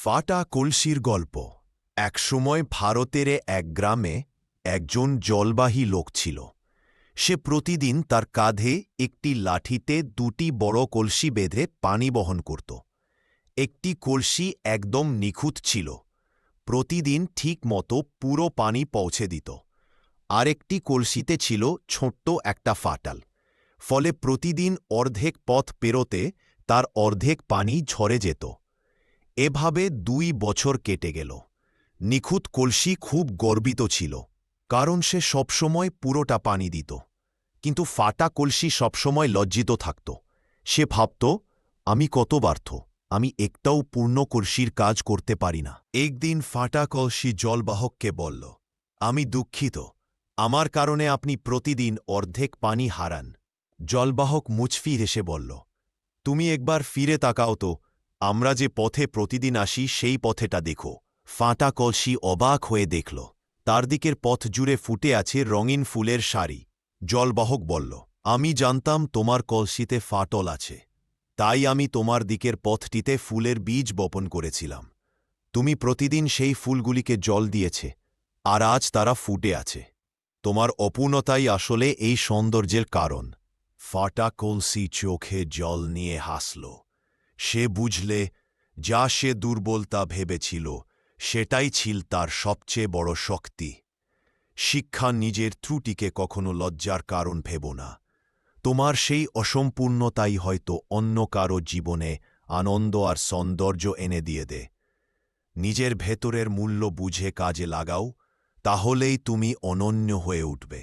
ফাটা কলসির গল্প। একসময় ভারতের এক গ্রামে একজন জলবাহী লোক ছিল। সে প্রতিদিন তার কাঁধে একটি লাঠিতে দুটি বড় কলসি বেঁধে পানি বহন করত। একটি কলসি একদম নিখুঁত ছিল, প্রতিদিন ঠিক মতো পুরো পানি পৌঁছে দিত। আরেকটি কলসিতে ছিল ছোট্ট একটা ফাটাল, ফলে প্রতিদিন অর্ধেক পথ পেরোতে তার অর্ধেক পানি ঝরে যেত। এভাবে 2 বছর কেটে গেল। নিখুঁত কলসি খুব গর্বিত ছিল, কারণ সে সবসময় পুরোটা পানি দিত। কিন্তু ফাটা কলসি সবসময় লজ্জিত থাকত। সে ভাবত, আমি কত ব্যর্থ, আমি একটাও পূর্ণ কলসির কাজ করতে পারি না। একদিন ফাটা কলসি জলবাহককে বলল, আমি দুঃখিত, আমার কারণে আপনি প্রতিদিন অর্ধেক পানি হারান। জলবাহক মুচকি হেসে বলল, তুমি একবার ফিরে তাকাও তো, আমরা যে পথে প্রতিদিন আসি সেই পথেটা দেখো। ফাটা কলসি অবাক হয়ে দেখল, তার দিকের পথ জুড়ে ফুটে আছে রঙিন ফুলের সারি। জলবাহক বলল, আমি জানতাম তোমার কলসিতে ফাটল আছে, তাই আমি তোমার দিকের পথটিতে ফুলের বীজ বপন করেছিলাম। তুমি প্রতিদিন সেই ফুলগুলিকে জল দিয়েছে, আর আজ তারা ফুটে আছে। তোমার অপূর্ণতাই আসলে এই সৌন্দর্যের কারণ। ফাটা কলসি চোখে জল নিয়ে হাসল। সে বুঝলে, যা সে দুর্বলতা ভেবেছিল সেটাই ছিল তার সবচেয়ে বড় শক্তি। শিক্ষা, নিজের ত্রুটিকে কখনো লজ্জার কারণ ভেবো না। তোমার সেই অসম্পূর্ণতাই হয়তো অন্য কারো জীবনে আনন্দ আর সৌন্দর্য এনে দিয়ে দে। নিজের ভেতরের মূল্য বুঝে কাজে লাগাও, তাহলেই তুমি অনন্য হয়ে উঠবে।